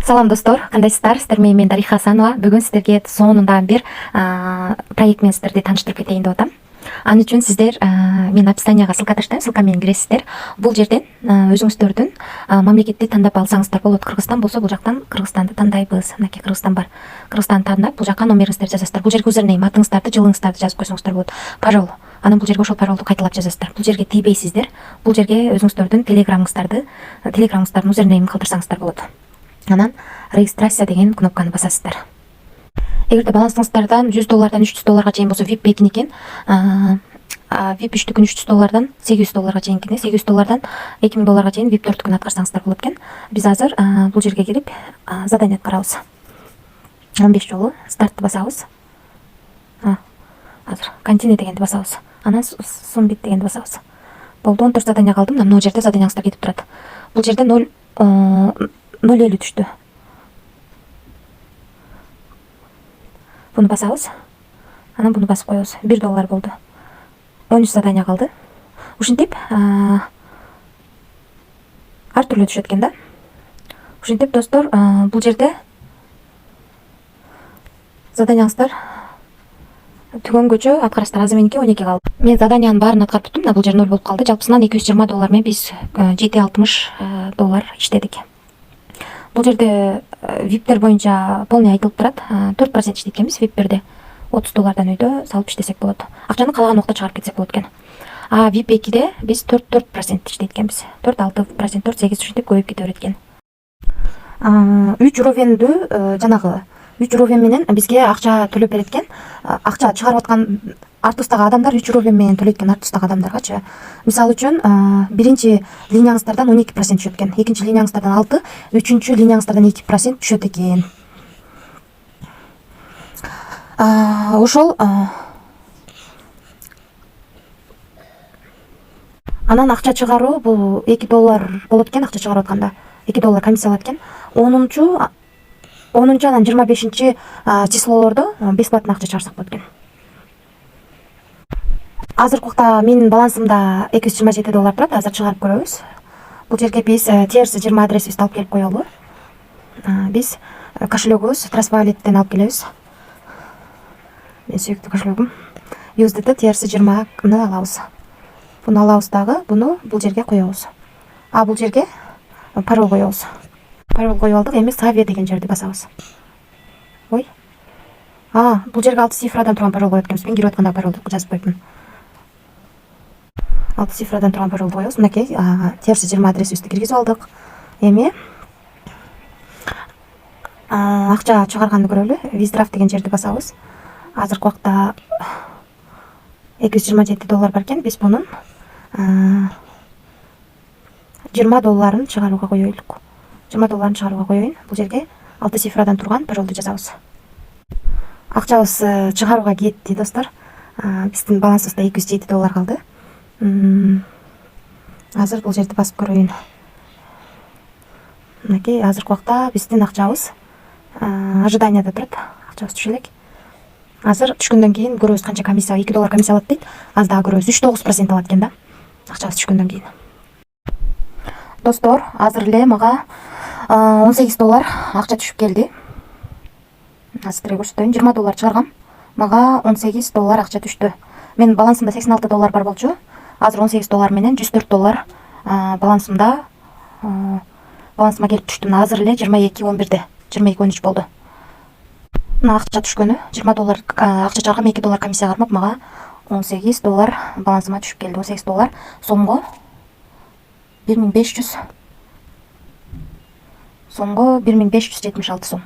Салам достор, кандайсыздар? Сиздер менен Дариха Хасанова. Бүгүн сиздерге сонунда бир проект менен сиздерди тааныштырып кетейин деп атам. Аны үчүн сиздер мен описанияга ссылка таштайм, ссылка менен киресиздер. Бул жерден өзүңүздөрдүн мамлекетти тандап алсаңыздар болот. Кыргызстан болсо бул жактан Кыргызстанды тандайбыз. Мынакей Кыргызстан бар. Кыргызстанды тандап бул жака номериңиздерди жазасыздар. Бул жерге юзернейм, атыңыздарды, жылыңыздарды жазып койсоңуздар болот. Пароль. Анан бул жерге ошол паролду кайталап жазасыздар. Бул жерге тийбейсиздер. Бул жерге өзүңүздөрдүн телеграмыңыздардын юзернеймин калтырсаңыздар болот. Анан регистрация деген кнопканы басасыздар. Эгерде балансыңыздардан $100 $300 чейин болсо VIP 2 экен, VIP 3 $300 $800 чейин экен, $800 $2000 чейин VIP 4 аткарсаңыздар болот экен. Биз азыр бул жерге келип задание аткарабыз. 15 жолу стартты басабыз. Азыр континue дегенди басабыз. Анан submit дегенди басабыз. Болду, 14 задание калды. Мына бул жерде заданияңыздар кетип турат. Бул жерде 0,50 түштү. Буну басабыз. Анан буну басып коебуз. $1 болду. 13 задания калды. Ушинтип ар түрлүү түшөт экен да. Ушинтип достор, бул жерде заданияңыздар түгөнгөчө аткарасыздар. Азыр меники 12 калды. Мен заданиянын баарын аткарып бүттүм да, бул жер 0 болуп калды. Жалпысынан $220 менен биз $760 иштедик. Бул жерде VIP-тер боюнча полный айтылып турат. 4% иштейт экенбиз VIP-берде. $30 үйдө салып иштесек болот. Акчаны каалаган убакта чыгарып кетсек болот экен. VIP 2-де биз 4% иштейт экенбиз. 4-6%, 4-8 ушинтип көбөйүп кете берет экен. 3 уровендүү жанагы 3 уровень менен бизге акча төлөп берет экен. Акча чыгарып аткан артустагы адамдар 3 уровень менен төлөйт экен артустагы адамдаргачы. Мисалы үчүн, биринчи линияңыздардан 12% түшөт экен, экинчи линияңыздардан 6%, үчүнчү линияңыздардан 2% түшөт экен. Ошол анан акча чыгаруу бул $2 болот экен, акча чыгарып атканда $2 комиссия алат экен. 10 анан 25 числолордо бесплатно акча чыгарсак болот экен. Азыркы убакта менин балансымда $227 турат. Азыр чыгарып көрөбүз. Бул жерге биз TRC20 адресибизди алып келип коелу. Биз кошелегибиз Trustwallet'тен алып келебиз. Мен сүйүктүү кошелегим. USDT TRC20-ны алабыз. Буну алабыз дагы, буну бул жерге коебуз. Бул жерге пароль коебуз. Пароль коюп алдык, эми Savia деген жерди басабыз. Ой. Бул жерге 6 цифрадан турган пароль коет экенбиз. Мен кирип атканда паролду жазып койдум. 6 цифрадан турган паролду коебуз. Мынакей TRC20 адресибизди киргизип алдык. Эми акча чыгарганды көрөлү. Withdraw деген жерди басабыз. Азыркы убакта $227 бар экен. Биз бунун $20 чыгарууга коелук. $20 чыгарууга коеюн. Бул жерге 6 цифрадан турган паролду жазабыз. Акчабыз чыгарууга кетти достор. Биздин балансыбызда $207 калды. Азыр бул жерди басып көрөйүн. Мынакей азыркы убакта биздин акчабыз ожиданияда турат. Акчабыз түшө элек. Азыр түшкөндөн кийин көрөбүз канча комиссия, $2 комиссия алат дейт. Аз дагы көрөбүз. 3-9% алат экен да. Акчабыз түшкөндөн кийин. Достор, азыр эле мага $18 акча түшүп келди. Азыр көрсөтөйүн. $20 чыгаргам. Мага $18 акча түштү. Менин балансымда $86 бар болчу. Азыр $18 менен $104 балансыма келип түштү. Азыр эле 22:11-де, 22:13 болду. Мына акча түшкөнү, $20 акча чыгаргам, $2 комиссия кармап, мага $18 балансыма түшүп келди. $18 сомго 1500 1576 сом.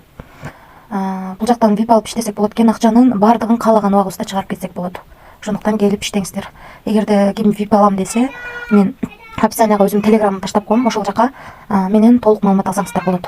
Бул жактан VIP алып иштесек болот экен, акчанын бардыгын каалаган убагыбызда чыгарып кетсек болот. Ошондуктан келип иштеңиздер. Эгерде ким VIP алам десе, мен описанияга өзүм телеграмымды таштап коем, ошол жака менен толук маалымат алсаңыздар болот.